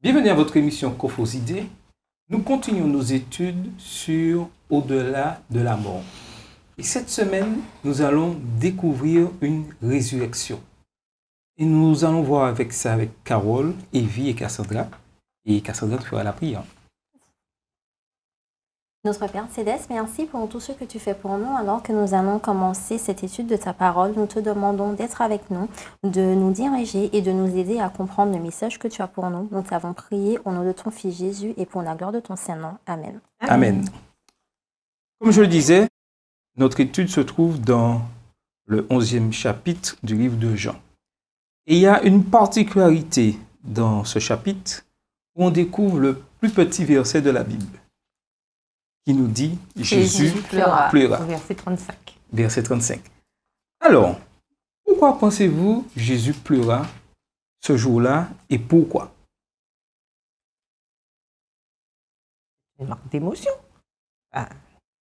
Bienvenue à votre émission Cophosidée. Nous continuons nos études sur Au-delà de la mort. Et cette semaine, nous allons découvrir une résurrection. Et nous allons voir avec ça avec Carole, Evie et Cassandra. Et Cassandra fera la prière. Notre Père Céleste, merci pour tout ce que tu fais pour nous. Alors que nous allons commencer cette étude de ta parole, nous te demandons d'être avec nous, de nous diriger et de nous aider à comprendre le message que tu as pour nous. Nous t'avons prié au nom de ton Fils Jésus et pour la gloire de ton Saint-Nom. Amen. Amen. Comme je le disais, notre étude se trouve dans le 11e chapitre du livre de Jean. Et il y a une particularité dans ce chapitre où on découvre le plus petit verset de la Bible, qui nous dit « Jésus pleura ». Verset 35. Verset 35. Alors, pourquoi pensez-vous Jésus pleura ce jour-là et pourquoi? Une marque d'émotion.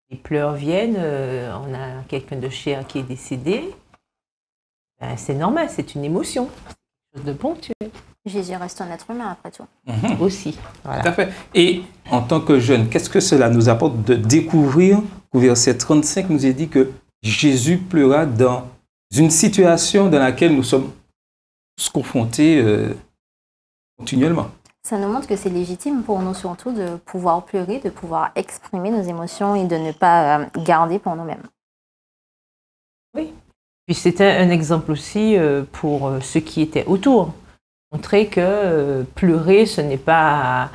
Les pleurs viennent, on a quelqu'un de cher qui est décédé. C'est normal, c'est une émotion. C'est quelque chose de ponctuel. Jésus reste un être humain après tout. Aussi. Voilà. Tout à fait. Et en tant que jeune, qu'est-ce que cela nous apporte de découvrir qu'au verset 35 nous est dit que Jésus pleura dans une situation dans laquelle nous sommes confrontés continuellement. Ça nous montre que c'est légitime pour nous surtout de pouvoir pleurer, de pouvoir exprimer nos émotions et de ne pas garder pour nous-mêmes. Oui. Puis c'était un exemple aussi pour ceux qui étaient autour. Montrer que pleurer, ce n'est pas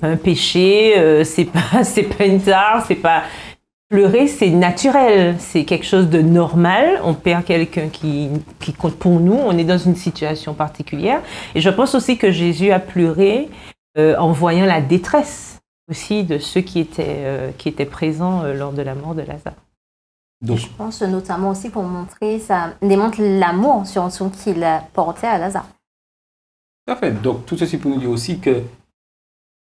un péché, c'est pas une tare, c'est pas... Pleurer, c'est naturel, c'est quelque chose de normal. On perd quelqu'un qui compte pour nous, on est dans une situation particulière. Et je pense aussi que Jésus a pleuré en voyant la détresse aussi de ceux qui étaient présents lors de la mort de Lazare. Donc, je pense notamment aussi pour montrer, ça démontre l'amour surtout qu'il portait à Lazare. tout à fait. Donc, tout ceci pour nous dire aussi que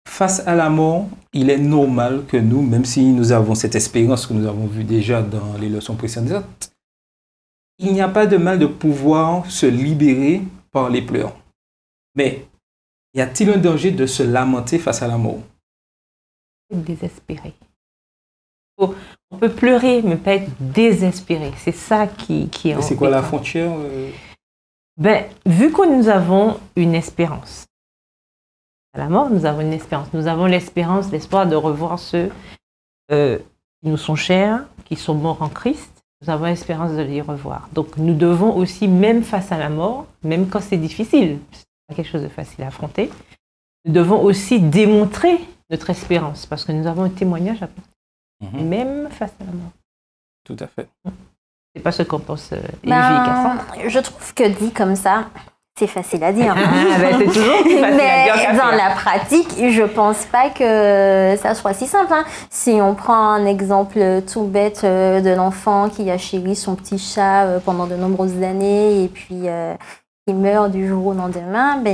face à la mort, il est normal que nous, même si nous avons cette espérance que nous avons vue déjà dans les leçons précédentes, il n'y a pas de mal de pouvoir se libérer par les pleurs. Mais y a-t-il un danger de se lamenter face à la mort? Désespéré. On peut pleurer, mais pas être désespéré. C'est ça qui est... C'est quoi la frontière vu que nous avons une espérance, à la mort, nous avons une espérance. Nous avons l'espérance, l'espoir de revoir ceux qui nous sont chers, qui sont morts en Christ. Nous avons l'espérance de les revoir. Donc nous devons aussi, même face à la mort, même quand c'est difficile, c'est pas quelque chose de facile à affronter, nous devons aussi démontrer notre espérance, parce que nous avons un témoignage à porter, même face à la mort. Tout à fait. C'est pas ce qu'en pense Evie et Cassandra. Je trouve que dit comme ça, c'est facile à dire. C'est toujours plus facile à dire qu'à dans faire. la pratique, je pense pas que ça soit si simple. Si on prend un exemple tout bête de l'enfant qui a chéri son petit chat pendant de nombreuses années et puis il meurt du jour au lendemain,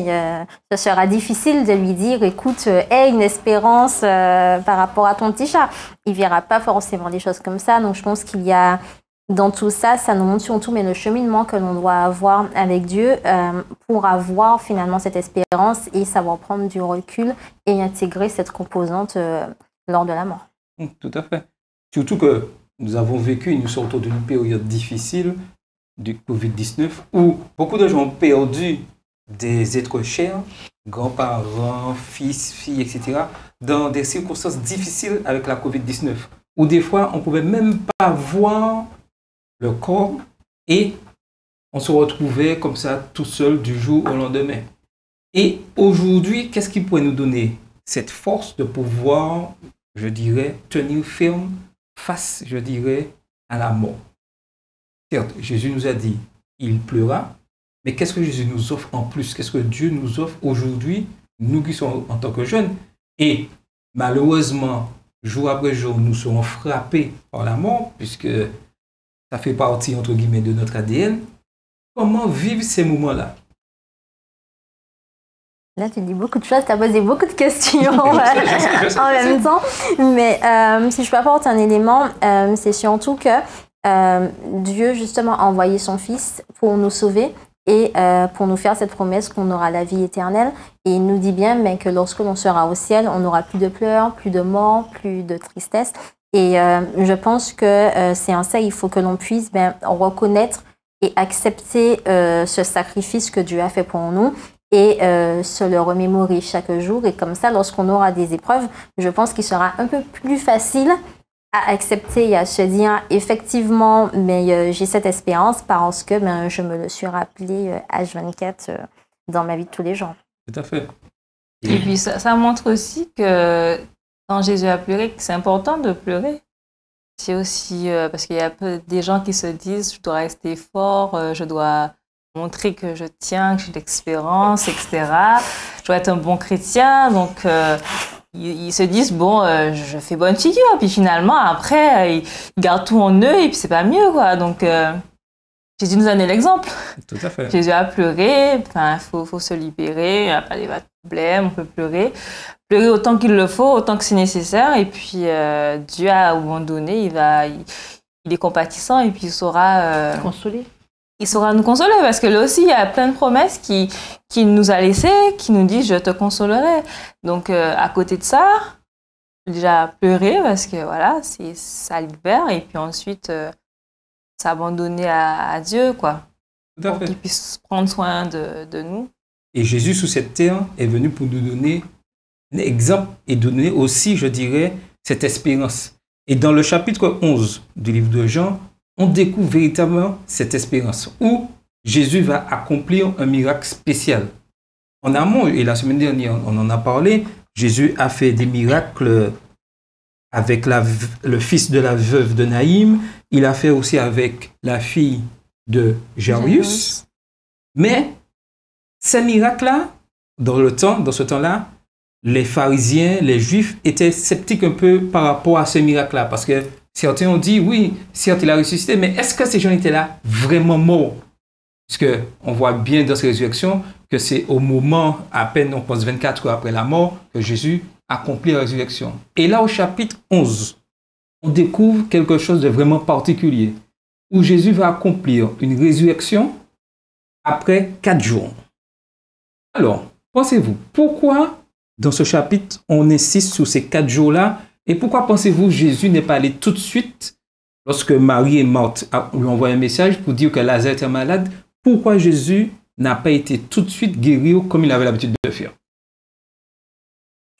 ce sera difficile de lui dire, écoute, aie une espérance par rapport à ton petit chat. Il verra pas forcément des choses comme ça. Donc je pense qu'il y a dans tout ça, ça nous montre surtout le cheminement que l'on doit avoir avec Dieu pour avoir finalement cette espérance et savoir prendre du recul et intégrer cette composante lors de la mort. Tout à fait. Surtout que nous avons vécu, nous sortons d'une période difficile du Covid-19 où beaucoup de gens ont perdu des êtres chers, grands-parents, fils, filles, etc., dans des circonstances difficiles avec la Covid-19, où des fois on ne pouvait même pas voir le corps et on se retrouvait comme ça tout seul du jour au lendemain. Et aujourd'hui, qu'est-ce qui pourrait nous donner cette force de pouvoir, je dirais, tenir ferme face, je dirais, à la mort? Certes, Jésus nous a dit, il pleura, mais qu'est-ce que Jésus nous offre en plus? Qu'est-ce que Dieu nous offre aujourd'hui, nous qui sommes en tant que jeunes? Et malheureusement, jour après jour, nous serons frappés par la mort, puisque ça fait partie, entre guillemets, de notre ADN. Comment vivre ces moments-là? Là, tu dis beaucoup de choses, tu as posé beaucoup de questions en même temps. Mais si je peux apporter un élément, c'est surtout que Dieu, justement, a envoyé son Fils pour nous sauver et pour nous faire cette promesse qu'on aura la vie éternelle. Et il nous dit bien mais que lorsque l'on sera au ciel, on n'aura plus de pleurs, plus de mort, plus de tristesse. Et je pense que c'est en ça il faut que l'on puisse reconnaître et accepter ce sacrifice que Dieu a fait pour nous et se le remémorer chaque jour. Et comme ça, lorsqu'on aura des épreuves, je pense qu'il sera un peu plus facile à accepter et à se dire effectivement, mais j'ai cette espérance parce que je me le suis rappelé H24 dans ma vie de tous les jours. Tout à fait. Et puis ça montre aussi que quand Jésus a pleuré, que c'est important de pleurer. C'est aussi parce qu'il y a des gens qui se disent je dois rester fort, je dois montrer que je tiens, que j'ai de l'expérience, etc. Je dois être un bon chrétien, donc ils se disent bon, je fais bonne figure, puis finalement après ils gardent tout en eux et puis c'est pas mieux quoi. Donc Jésus nous a donné l'exemple. Tout à fait. Jésus a pleuré, enfin faut se libérer, il n'y a pas de problème, on peut pleurer. Pleurer autant qu'il le faut, autant que c'est nécessaire, et puis Dieu à un moment donné, il est compatissant et puis il saura consoler. Il saura nous consoler parce que là aussi il y a plein de promesses qu'il nous a laissées, qui nous disent je te consolerai. Donc à côté de ça, déjà pleurer parce que voilà, ça libère et puis ensuite s'abandonner à Dieu quoi, pour qu'il puisse prendre soin de nous. Et Jésus sous cette terre est venu pour nous donner un exemple et donner aussi, je dirais, cette espérance. Et dans le chapitre 11 du livre de Jean, on découvre véritablement cette espérance où Jésus va accomplir un miracle spécial. En amont, et la semaine dernière, on en a parlé, Jésus a fait des miracles avec le fils de la veuve de Naïm, il a fait aussi avec la fille de Jairus. Mais ces miracles-là, dans ce temps-là, les pharisiens, les juifs étaient sceptiques un peu par rapport à ce miracle-là. Parce que certains ont dit, oui, certes, il a ressuscité, mais est-ce que ces gens étaient là vraiment morts? Parce qu'on voit bien dans cette résurrection que c'est au moment, à peine, on pense 24 heures après la mort, que Jésus accomplit la résurrection. Et là, au chapitre 11, on découvre quelque chose de vraiment particulier, où Jésus va accomplir une résurrection après 4 jours. Alors, pensez-vous, pourquoi dans ce chapitre, on insiste sur ces 4 jours-là? Et pourquoi pensez-vous Jésus n'est pas allé tout de suite, lorsque Marie et Marthe lui ont envoyé un message pour dire que Lazare était malade, pourquoi Jésus n'a pas été tout de suite guéri comme il avait l'habitude de le faire?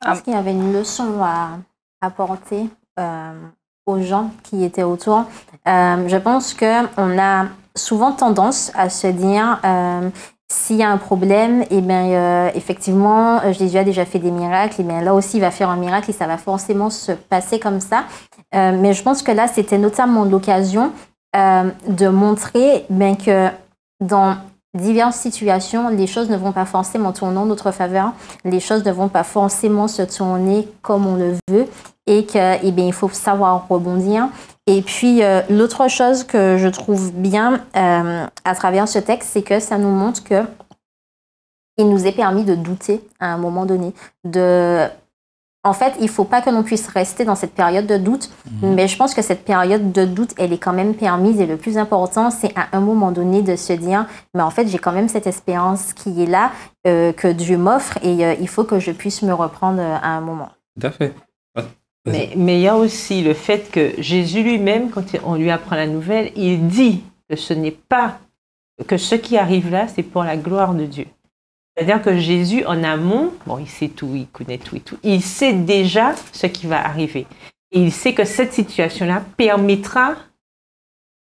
Parce qu'il y avait une leçon à apporter aux gens qui étaient autour. Je pense qu'on a souvent tendance à se dire... s'il y a un problème, effectivement, Jésus a déjà fait des miracles, et bien là aussi, il va faire un miracle et ça va forcément se passer comme ça. Mais je pense que là, c'était notamment l'occasion de montrer que dans diverses situations, les choses ne vont pas forcément tourner en notre faveur, les choses ne vont pas forcément se tourner comme on le veut, et qu'il faut savoir rebondir. Et puis, l'autre chose que je trouve bien à travers ce texte, c'est que ça nous montre que il nous est permis de douter à un moment donné. En fait, il ne faut pas que l'on puisse rester dans cette période de doute, mais je pense que cette période de doute, elle est quand même permise. Et le plus important, c'est à un moment donné de se dire, mais en fait, j'ai quand même cette espérance qui est là, que Dieu m'offre, et il faut que je puisse me reprendre à un moment. Tout à fait. Mais il y a aussi le fait que Jésus lui-même, quand on lui apprend la nouvelle, il dit que ce n'est pas, que ce qui arrive là, c'est pour la gloire de Dieu. C'est-à-dire que Jésus, en amont, bon, il sait tout, il connaît tout et tout, il sait déjà ce qui va arriver. Et il sait que cette situation-là permettra,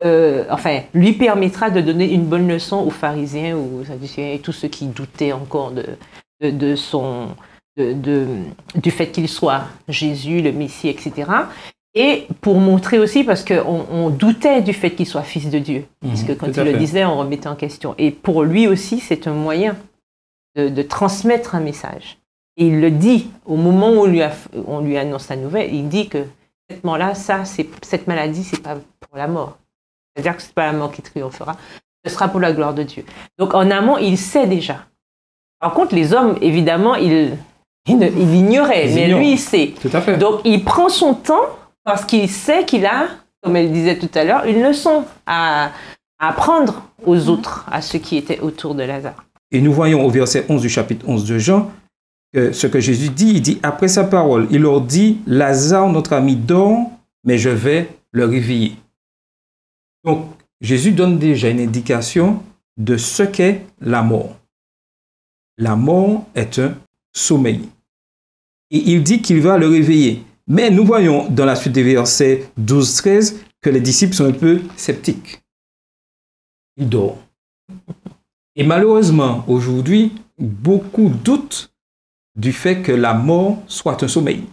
lui permettra de donner une bonne leçon aux pharisiens, aux sadducéens et tous ceux qui doutaient encore du fait qu'il soit Jésus, le Messie, etc. Et pour montrer aussi, parce qu'on doutait du fait qu'il soit fils de Dieu. Parce que quand il le disait, on remettait en question. Et pour lui aussi, c'est un moyen de transmettre un message. Et il le dit, au moment où on lui annonce la nouvelle, il dit que cette maladie, c'est pas pour la mort. C'est-à-dire que c'est pas la mort qui triomphera, ce sera pour la gloire de Dieu. Donc en amont, il sait déjà. Par contre, les hommes, évidemment, il ignorait, mais lui, il sait. Tout à fait. Donc, il prend son temps parce qu'il sait qu'il a, comme elle disait tout à l'heure, une leçon à apprendre aux autres, à ceux qui étaient autour de Lazare. Et nous voyons au verset 11 du chapitre 11 de Jean, ce que Jésus dit, il dit, après sa parole, il leur dit, Lazare, notre ami, dort, mais je vais le réveiller. Donc, Jésus donne déjà une indication de ce qu'est la mort. La mort est un sommeil. Et il dit qu'il va le réveiller. Mais nous voyons dans la suite des versets 12-13 que les disciples sont un peu sceptiques. Il dort. Et malheureusement, aujourd'hui, beaucoup doutent du fait que la mort soit un sommeil.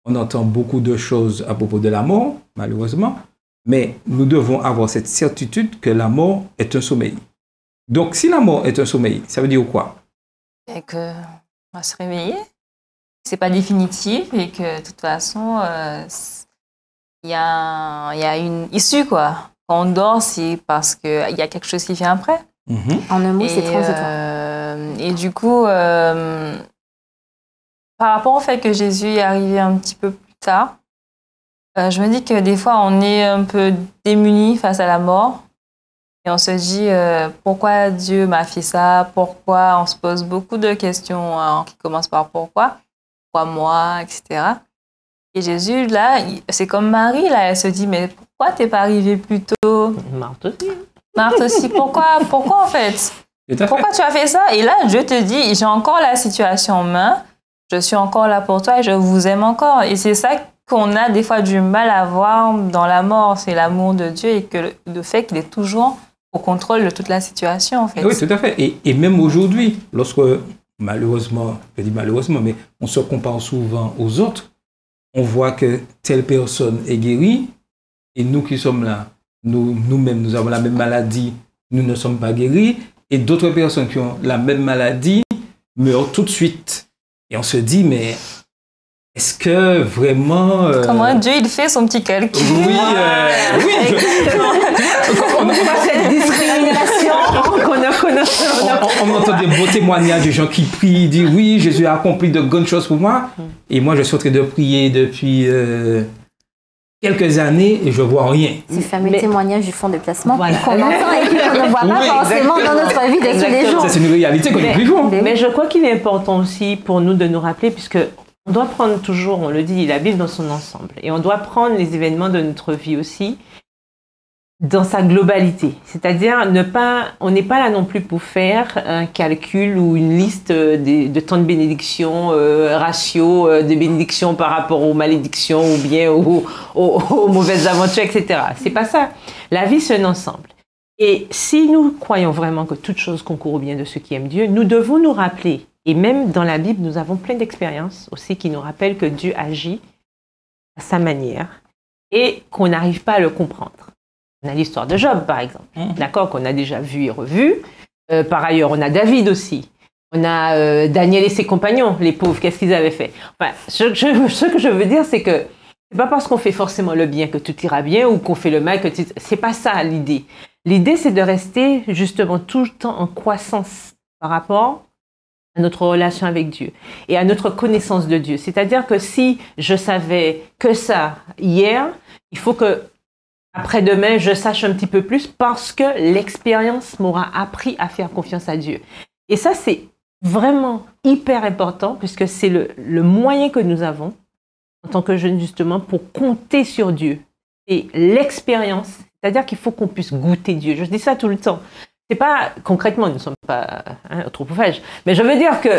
On entend beaucoup de choses à propos de la mort, malheureusement, mais nous devons avoir cette certitude que la mort est un sommeil. Donc, si la mort est un sommeil, ça veut dire quoi? Et qu'on va se réveiller, c'est pas définitif et que de toute façon, il y a une issue, quoi. Quand on dort, c'est parce qu'il y a quelque chose qui vient après. En un mot, c'est transitoire. Et du coup, par rapport au fait que Jésus est arrivé un petit peu plus tard, je me dis que des fois, on est un peu démunis face à la mort. Et on se dit, pourquoi Dieu m'a fait ça? Pourquoi? On se pose beaucoup de questions qui commencent par pourquoi? Pourquoi moi? Etc. Et Jésus, là, c'est comme Marie, là, elle se dit, mais pourquoi t'es pas arrivé plus tôt? Marthe aussi. Marthe aussi, pourquoi en fait? Pourquoi tu as fait ça? Et là, Dieu te dit, j'ai encore la situation en main, je suis encore là pour toi et je vous aime encore. Et c'est ça qu'on a des fois du mal à voir dans la mort, c'est l'amour de Dieu et que le fait qu'il est toujours au contrôle de toute la situation, en fait. Oui, tout à fait. Et même aujourd'hui, lorsque, malheureusement, je dis malheureusement, mais on se compare souvent aux autres, on voit que telle personne est guérie et nous qui sommes là, nous-mêmes, nous avons la même maladie, nous ne sommes pas guéris, et d'autres personnes qui ont la même maladie meurent tout de suite. Et on se dit, mais est-ce que vraiment... Comment Dieu, il fait son petit calcul? Oui, Cette discrimination on entend des beaux témoignages de gens qui prient, disent, oui, Jésus a accompli de grandes choses pour moi. Et moi, je suis en train de prier depuis... quelques années et je vois rien. C'est le fameux témoignage du fonds de placement Voilà. qu'on entend et qu'on ne voit pas forcément dans notre vie de tous les jours. Ça, c'est une réalité que nous vivons. Mais je crois qu'il est important aussi pour nous de nous rappeler, puisque on doit prendre toujours, on le dit, la Bible dans son ensemble. Et on doit prendre les événements de notre vie aussi dans sa globalité. C'est-à-dire, on n'est pas là non plus pour faire un calcul ou une liste de temps de bénédiction, ratio de bénédiction par rapport aux malédictions ou bien aux mauvaises aventures, etc. C'est pas ça. La vie, c'est un ensemble. Et si nous croyons vraiment que toute chose concourt au bien de ceux qui aiment Dieu, nous devons nous rappeler, et même dans la Bible, nous avons plein d'expériences aussi qui nous rappellent que Dieu agit à sa manière et qu'on n'arrive pas à le comprendre. On a l'histoire de Job, par exemple, d'accord, qu'on a déjà vu et revu. Par ailleurs, on a David aussi. On a Daniel et ses compagnons, les pauvres, qu'est-ce qu'ils avaient fait? Enfin, ce que je veux dire, c'est que c'est pas parce qu'on fait forcément le bien que tout ira bien ou qu'on fait le mal que tout... C'est pas ça l'idée. L'idée, c'est de rester justement tout le temps en croissance par rapport à notre relation avec Dieu et à notre connaissance de Dieu. C'est-à-dire que si je savais que ça hier, il faut que après-demain, je sache un petit peu plus parce que l'expérience m'aura appris à faire confiance à Dieu. Et ça, c'est vraiment hyper important puisque c'est le moyen que nous avons en tant que jeunes, justement, pour compter sur Dieu. Et l'expérience, c'est-à-dire qu'il faut qu'on puisse goûter Dieu. Je dis ça tout le temps. C'est pas, concrètement, nous ne sommes pas anthropophages, mais je veux dire que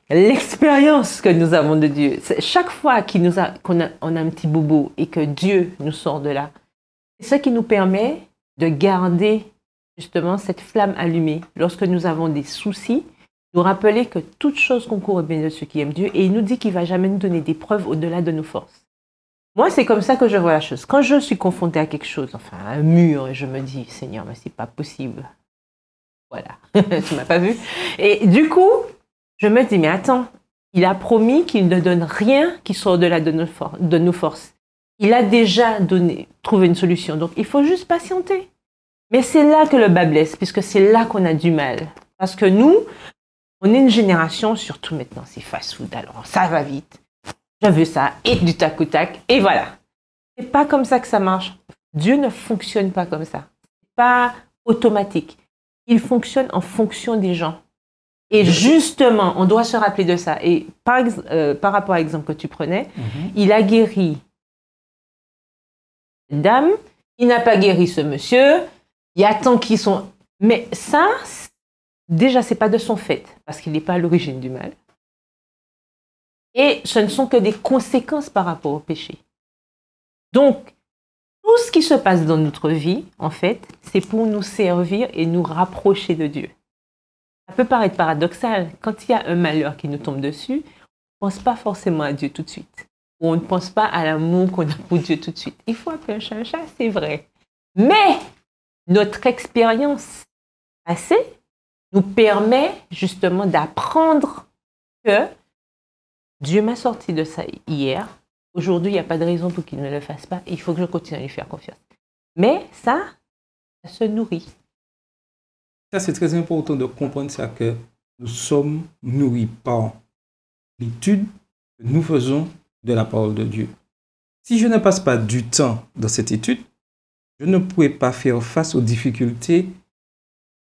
l'expérience que nous avons de Dieu, chaque fois qu'on a un petit bobo et que Dieu nous sort de là, c'est ce qui nous permet de garder justement cette flamme allumée lorsque nous avons des soucis, nous rappeler que toute chose concourt au bien de ceux qui aiment Dieu et il nous dit qu'il ne va jamais nous donner des preuves au-delà de nos forces. Moi, c'est comme ça que je vois la chose. Quand je suis confrontée à quelque chose, enfin à un mur, et je me dis, Seigneur, mais c'est pas possible. Voilà, tu m'as pas vu. Et du coup, je me dis, mais attends, il a promis qu'il ne donne rien qui soit au-delà de nos forces. Il a déjà trouvé une solution, donc il faut juste patienter. Mais c'est là que le bas blesse, puisque c'est là qu'on a du mal. Parce que nous, on est une génération, surtout maintenant, c'est fast-food, alors ça va vite. Je veux ça, et du tac au tac, et voilà. C'est pas comme ça que ça marche. Dieu ne fonctionne pas comme ça. pas automatique. Il fonctionne en fonction des gens. Et justement, on doit se rappeler de ça. Et par rapport à l'exemple que tu prenais, il a guéri une dame, il n'a pas guéri ce monsieur, il y a tant qui sont... Mais ça, déjà, ce n'est pas de son fait, parce qu'il n'est pas à l'origine du mal. Et ce ne sont que des conséquences par rapport au péché. Donc, tout ce qui se passe dans notre vie, en fait, c'est pour nous servir et nous rapprocher de Dieu. Ça peut paraître paradoxal. Quand il y a un malheur qui nous tombe dessus, on ne pense pas forcément à Dieu tout de suite. Ou on ne pense pas à l'amour qu'on a pour Dieu tout de suite. Il faut appeler un chat, c'est vrai. Mais notre expérience passée nous permet justement d'apprendre que Dieu m'a sorti de ça hier. Aujourd'hui, il n'y a pas de raison pour qu'il ne le fasse pas. Il faut que je continue à lui faire confiance. Mais ça se nourrit. Ça, c'est très important de comprendre ça, que nous sommes nourris par l'étude que nous faisons de la parole de Dieu. Si je ne passe pas du temps dans cette étude, je ne pourrais pas faire face aux difficultés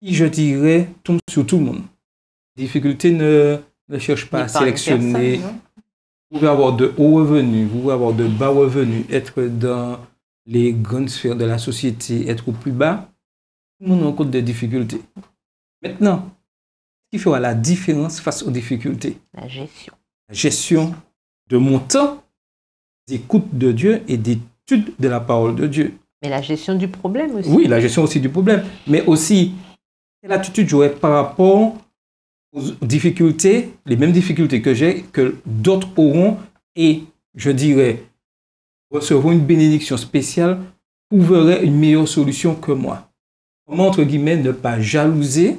qui, je dirais, tombent sur tout le monde. Les difficultés ne cherchent pas à sélectionner. Vous pouvez avoir de hauts revenus, vous pouvez avoir de bas revenus, être dans les grandes sphères de la société, être au plus bas. Tout le monde rencontre des difficultés. Maintenant, ce qui fera la différence face aux difficultés? La gestion. La gestion de mon temps, d'écoute de Dieu et d'étude de la parole de Dieu. Mais la gestion du problème aussi. Oui, la gestion aussi du problème. Mais aussi, quelle attitude j'aurai par rapport aux difficultés, les mêmes difficultés que j'ai, que d'autres auront, et je dirais, recevront une bénédiction spéciale, trouverait une meilleure solution que moi. Comment, entre guillemets, ne pas jalouser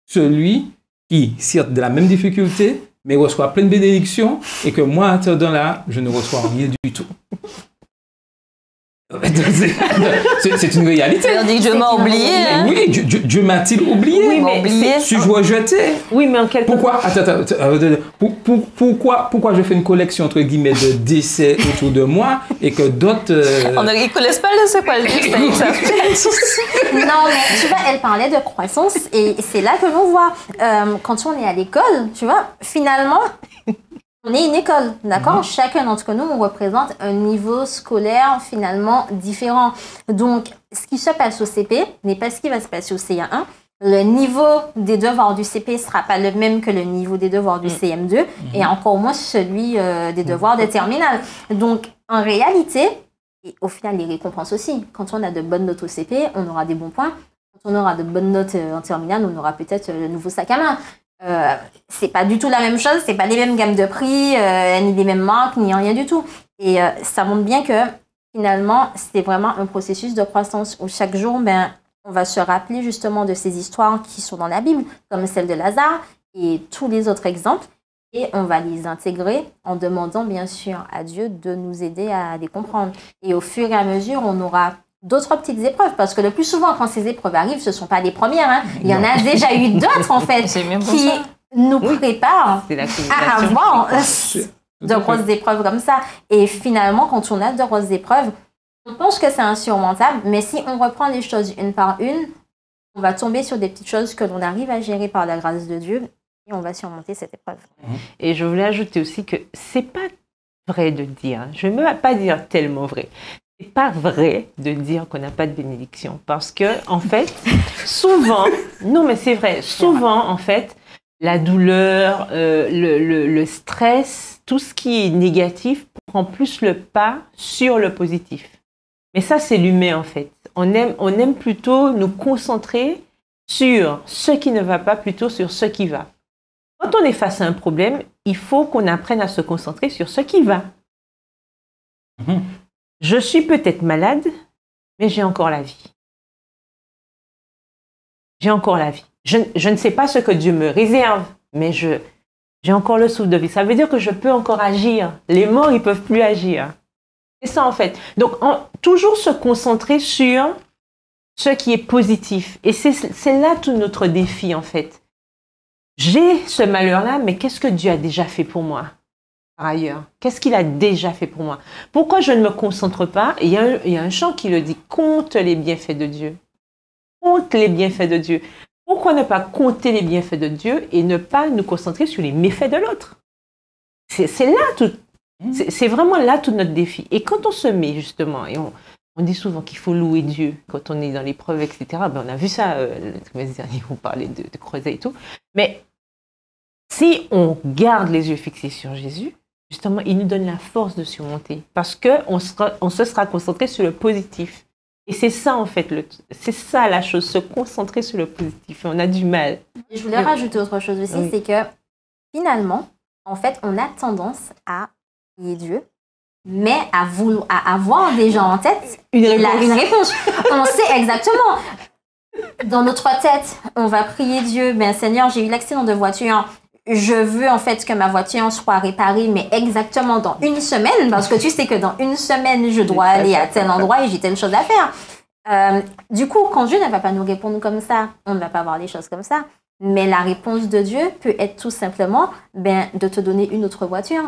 celui qui, certes, de la même difficulté, mais reçoit plein de bénédictions, et que moi, attendant là, je ne reçois rien du tout. C'est une réalité. On dit que Dieu m'a oublié. Hein? Oui, Dieu m'a-t-il oublié? Oui, mais suis-je jeté? Oui, mais en quelque pourquoi? Pourquoi je fais une collection entre guillemets de décès autour de moi et que d'autres Ils ne connaissent pas le c'est quoi le décès. Non, mais tu vois, elle parlait de croissance et c'est là que l'on voit quand on est à l'école, tu vois, finalement. On est une école, d'accord? Chacun d'entre nous, on représente un niveau scolaire finalement différent. Donc, ce qui se passe au CP n'est pas ce qui va se passer au CA1. Le niveau des devoirs du CP ne sera pas le même que le niveau des devoirs du CM2 et encore moins celui des devoirs de terminale. Donc, en réalité, et au final, les récompenses aussi. Quand on a de bonnes notes au CP, on aura des bons points. Quand on aura de bonnes notes en terminale, on aura peut-être le nouveau sac à main. C'est pas du tout la même chose, c'est pas les mêmes gammes de prix, ni les mêmes marques, ni rien du tout. Et ça montre bien que finalement, c'est vraiment un processus de croissance où chaque jour, on va se rappeler justement de ces histoires qui sont dans la Bible, comme celle de Lazare et tous les autres exemples. Et on va les intégrer en demandant bien sûr à Dieu de nous aider à les comprendre. Et au fur et à mesure, on aura d'autres petites épreuves, parce que le plus souvent, quand ces épreuves arrivent, ce ne sont pas les premières. Hein. Il y en a déjà eu d'autres, en fait, qui nous préparent à avoir de grosses épreuves comme ça. Et finalement, quand on a de grosses épreuves, on pense que c'est insurmontable, mais si on reprend les choses une par une, on va tomber sur des petites choses que l'on arrive à gérer par la grâce de Dieu, et on va surmonter cette épreuve. Et je voulais ajouter aussi que ce n'est pas vrai de dire, je ne vais pas dire tellement vrai, c'est pas vrai de dire qu'on n'a pas de bénédiction parce que, en fait, souvent, non mais c'est vrai, souvent, en fait, la douleur, le stress, tout ce qui est négatif prend plus le pas sur le positif. Mais ça, c'est l'humain, en fait. On aime plutôt nous concentrer sur ce qui ne va pas, plutôt sur ce qui va. Quand on est face à un problème, il faut qu'on apprenne à se concentrer sur ce qui va. Je suis peut-être malade, mais j'ai encore la vie. J'ai encore la vie. Je ne sais pas ce que Dieu me réserve, mais j'ai encore le souffle de vie. Ça veut dire que je peux encore agir. Les morts, ils ne peuvent plus agir. C'est ça, en fait. Donc, toujours se concentrer sur ce qui est positif. Et c'est là tout notre défi, en fait. J'ai ce malheur-là, mais qu'est-ce que Dieu a déjà fait pour moi? Par ailleurs, qu'est-ce qu'il a déjà fait pour moi? Pourquoi je ne me concentre pas? Il y a un chant qui le dit, compte les bienfaits de Dieu. compte les bienfaits de Dieu. Pourquoi ne pas compter les bienfaits de Dieu et ne pas nous concentrer sur les méfaits de l'autre? C'est là tout. C'est vraiment là tout notre défi. Et quand on se met justement, et on dit souvent qu'il faut louer Dieu quand on est dans l'épreuve, etc. Ben on a vu ça, on parlait de creuset et tout. Mais si on garde les yeux fixés sur Jésus, justement, il nous donne la force de surmonter. Parce qu'on se sera concentré sur le positif. Et c'est ça, en fait, c'est ça la chose, se concentrer sur le positif. Et on a du mal. Je voulais rajouter autre chose aussi, Oui. c'est que finalement, en fait, on a tendance à prier Dieu, mais à avoir déjà en tête Une une réponse. On sait exactement. Dans notre tête, on va prier Dieu, ben Seigneur, j'ai eu l'accident de voiture. Je veux en fait que ma voiture soit réparée, mais exactement dans une semaine, parce que tu sais que dans une semaine, je dois aller à tel endroit et j'ai telle chose à faire. Du coup, quand Dieu ne va pas nous répondre comme ça, on ne va pas voir les choses comme ça. Mais la réponse de Dieu peut être tout simplement de te donner une autre voiture.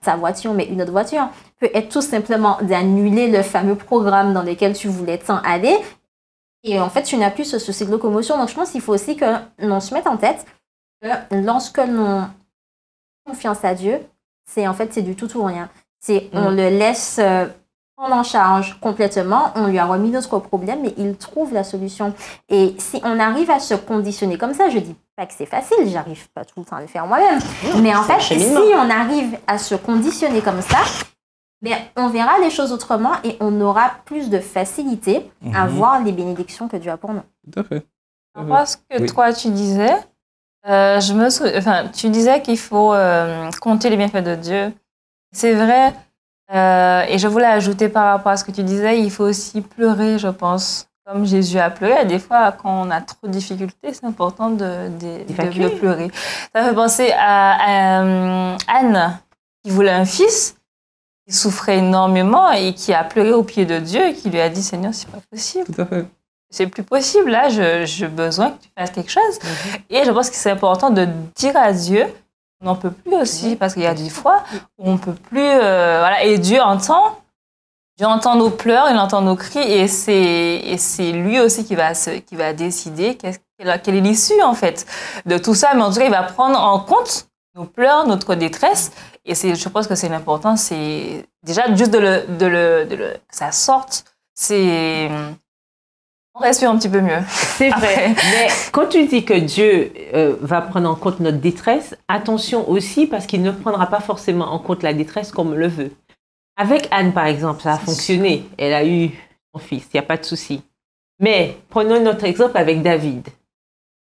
Ta voiture, mais une autre voiture. Peut être tout simplement d'annuler le fameux programme dans lequel tu voulais tant aller. Et en fait, tu n'as plus ce souci de locomotion. Donc, je pense qu'il faut aussi que l'on se mette en tête que lorsque l'on confiance à Dieu, c'est du tout ou rien. On le laisse prendre en charge complètement, on lui a remis notre problème et il trouve la solution. Et si on arrive à se conditionner comme ça, je dis pas que c'est facile, j'arrive pas tout le temps à le faire moi-même, mais en fait, si on arrive à se conditionner comme ça, on verra les choses autrement et on aura plus de facilité à voir les bénédictions que Dieu a pour nous. Tout à fait. Par rapport à ce que toi tu disais, tu disais qu'il faut compter les bienfaits de Dieu. C'est vrai, et je voulais ajouter par rapport à ce que tu disais, il faut aussi pleurer, je pense. Comme Jésus a pleuré, des fois, quand on a trop de difficultés, c'est important de pleurer. Ça me fait penser à Anne, qui voulait un fils, qui souffrait énormément et qui a pleuré au pied de Dieu et qui lui a dit « Seigneur, c'est pas possible. Tout à fait. C'est plus possible, là, j'ai besoin que tu fasses quelque chose. Et je pense que c'est important de dire à Dieu, on n'en peut plus aussi, parce qu'il y a des fois où on ne peut plus... voilà, et Dieu entend nos pleurs, il entend nos cris, et c'est lui aussi qui va décider quelle est l'issue, en fait, de tout ça. Mais en tout cas, il va prendre en compte nos pleurs, notre détresse, et je pense que c'est l'important, c'est déjà juste que ça sorte, on respire un petit peu mieux. C'est vrai. Mais quand tu dis que Dieu va prendre en compte notre détresse, attention aussi parce qu'il ne prendra pas forcément en compte la détresse comme on le veut. Avec Anne, par exemple, ça a fonctionné. Elle a eu son fils, il n'y a pas de souci. Mais prenons notre exemple avec David.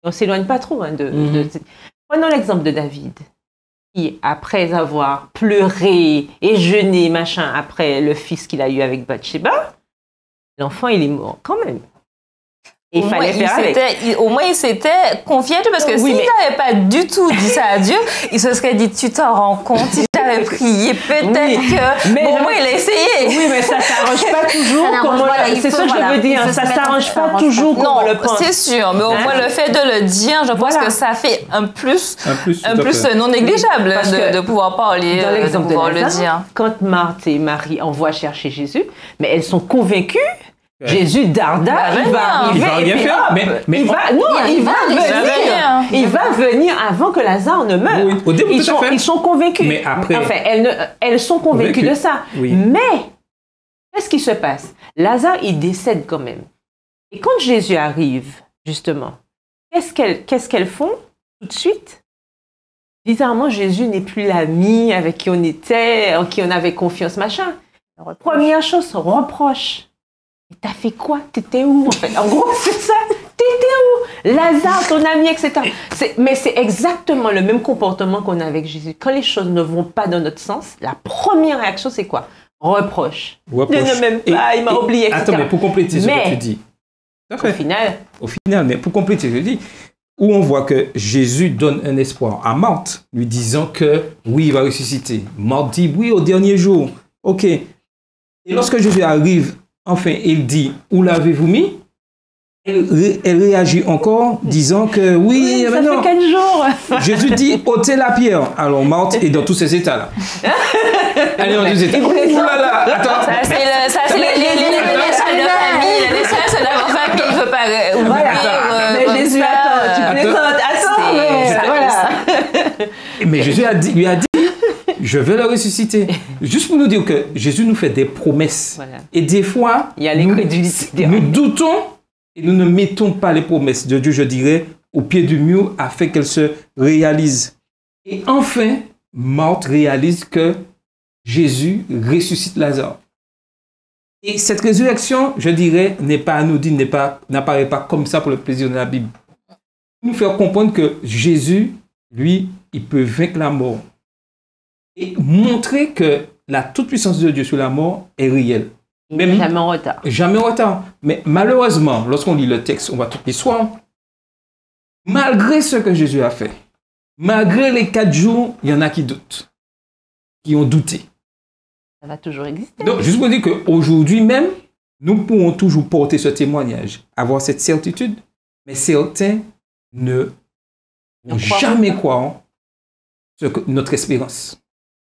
On ne s'éloigne pas trop. Prenons l'exemple de David, qui, après avoir pleuré et jeûné, machin, après le fils qu'il a eu avec Bathsheba, l'enfant, il est mort quand même. Et il fallait faire avec. Au moins, il s'était confié à Dieu, parce que s'il n'avait pas du tout dit ça à Dieu, il se serait dit, tu t'en rends compte, si j'avais prié, peut-être que... Mais au moins, il a essayé. Oui, mais ça ne s'arrange pas toujours. C'est ça que je veux dire. Ça ne s'arrange pas toujours comme on le pense. C'est sûr, mais au moins, le fait de le dire, je pense que ça fait un plus non négligeable de pouvoir parler, de pouvoir le dire. Quand Marthe et Marie envoient chercher Jésus, mais elles sont convaincues. Jésus darda, il va arriver. Il va venir avant que Lazare ne meure. Oui, au début, ils sont convaincus. Mais après, enfin, elles sont convaincues de ça. Oui. Mais qu'est-ce qui se passe? Lazare, il décède quand même. Et quand Jésus arrive, justement, qu'est-ce qu'elles font tout de suite? Bizarrement, Jésus n'est plus l'ami avec qui on était, en qui on avait confiance, machin. Première chose, reproche. T'as fait quoi? T'étais où, en fait? En gros, c'est ça. T'étais où? Lazare, ton ami, etc. Mais c'est exactement le même comportement qu'on a avec Jésus. Quand les choses ne vont pas dans notre sens, la première réaction, c'est quoi? Reproche. Ne m'aime pas, il m'a oublié, etc. Attends, mais pour compléter ce que tu dis. Au final, mais pour compléter ce que tu dis, où on voit que Jésus donne un espoir à Marthe, lui disant que oui, il va ressusciter. Marthe dit oui au dernier jour. OK. Et lorsque Jésus arrive, enfin, il dit, où l'avez-vous mis? Elle réagit encore, disant que oui, ça fait 4 jours. Jésus dit, ôtez la pierre. Alors, Marthe est dans tous ces états-là. Elle est dans tous ces états. Oh là là, attends. Ça, c'est les relations de famille. Les relations de famille, il ne veut pas Mais Jésus lui a dit, je vais le ressusciter. Juste pour nous dire que Jésus nous fait des promesses. Voilà. Et des fois, Il y a l'incrédulité. nous doutons et nous ne mettons pas les promesses de Dieu, je dirais, au pied du mur afin qu'elles se réalisent. Et enfin, Marthe réalise que Jésus ressuscite Lazare. Et cette résurrection, je dirais, n'est pas anodine, n'apparaît pas comme ça pour le plaisir de la Bible. Nous faire comprendre que Jésus, lui, il peut vaincre la mort. Et montrer que la toute-puissance de Dieu sur la mort est réelle. Même jamais en retard. Jamais en retard. Mais malheureusement, lorsqu'on lit le texte, on voit toute l'histoire. Malgré ce que Jésus a fait, malgré les 4 jours, il y en a qui doutent, qui ont douté. Ça va toujours exister. Donc, juste pour dire qu'aujourd'hui même, nous pourrons toujours porter ce témoignage, avoir cette certitude, mais certains ne vont jamais croire notre espérance.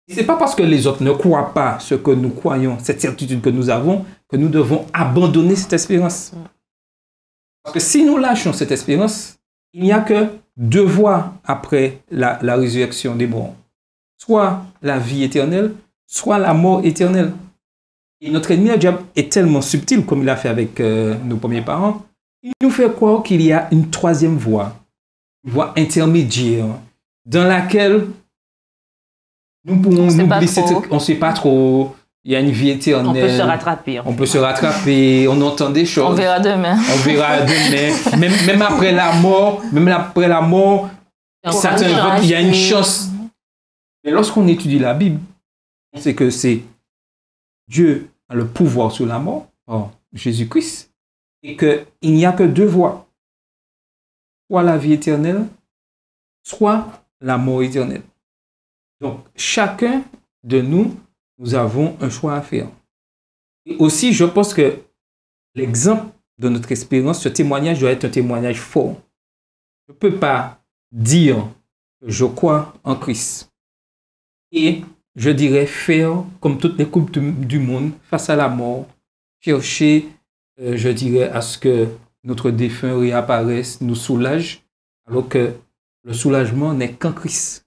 Ce n'est pas parce que les autres ne croient pas ce que nous croyons, cette certitude que nous avons, que nous devons abandonner cette espérance. Parce que si nous lâchons cette espérance, il n'y a que 2 voies après la résurrection des morts. Soit la vie éternelle, soit la mort éternelle. Et notre ennemi, le diable, est tellement subtil, comme il a fait avec nos premiers parents, il nous fait croire qu'il y a une 3e voie, une voie intermédiaire, dans laquelle nous pouvons oublier, on ne sait pas trop, il y a une vie éternelle. On peut se rattraper. On peut se rattraper, on entend des choses. On verra demain. On verra demain. Même après la mort, certains, il y a une chance. Mais lorsqu'on étudie la Bible, on sait que c'est Dieu a le pouvoir sur la mort, Jésus-Christ, et qu'il n'y a que 2 voies. Soit la vie éternelle, soit la mort éternelle. Donc, chacun de nous, nous avons un choix à faire. Et aussi, je pense que l'exemple de notre expérience, ce témoignage doit être un témoignage fort. Je ne peux pas dire que je crois en Christ et je dirais faire comme toutes les couples du monde face à la mort, chercher, je dirais, à ce que notre défunt réapparaisse, nous soulage, alors que le soulagement n'est qu'en Christ.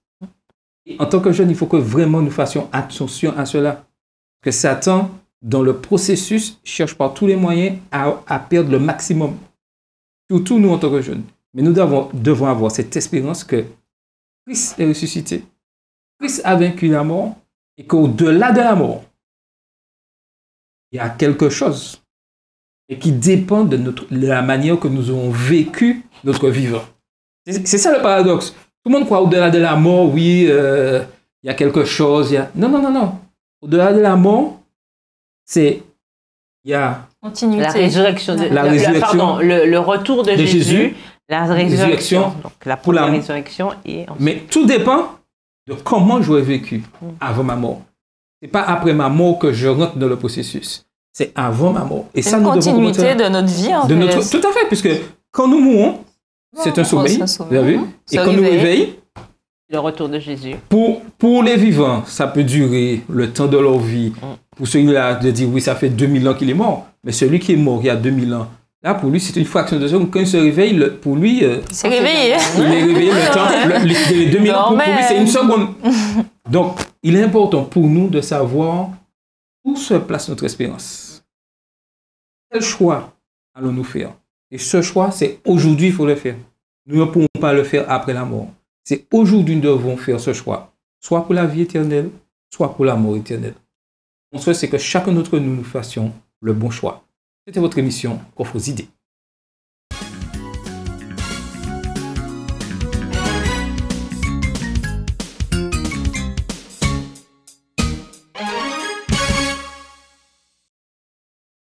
Et en tant que jeunes, il faut que vraiment nous fassions attention à cela. Que Satan, dans le processus, cherche par tous les moyens à perdre le maximum. Surtout nous en tant que jeunes. Mais nous devons avoir cette espérance que Christ est ressuscité. Christ a vaincu la mort et qu'au-delà de la mort, il y a quelque chose et qui dépend de la manière que nous avons vécu notre vivant. C'est ça le paradoxe. Tout le monde croit au-delà de la mort, oui, il y a quelque chose. Non. Au-delà de la mort, il y a la résurrection. Le retour de Jésus, la résurrection. Donc la première résurrection. Mais tout dépend de comment j'aurais vécu avant ma mort. Ce n'est pas après ma mort que je rentre dans le processus. C'est avant ma mort. Et ça, une continuité de notre vie, en fait. Tout à fait, puisque quand nous mourons, c'est un sommeil, vous avez vu? Et quand nous réveillons, le retour de Jésus. Pour les vivants, ça peut durer le temps de leur vie. Pour celui-là, de dire, oui, ça fait 2000 ans qu'il est mort. Mais celui qui est mort il y a 2000 ans, là, pour lui, c'est une fraction de seconde. Quand il se réveille, pour lui... il s'est réveillé. Il est réveillé, le temps, les 2000 ans, pour lui, c'est une seconde. Donc, il est important pour nous de savoir où se place notre espérance. Quel choix allons-nous faire? Et ce choix, c'est aujourd'hui, il faut le faire. Nous ne pourrons pas le faire après la mort. C'est aujourd'hui, nous devons faire ce choix. Soit pour la vie éternelle, soit pour la mort éternelle. Mon souhait, c'est que chacun d'entre nous fassions le bon choix. C'était votre émission Coffre aux idées.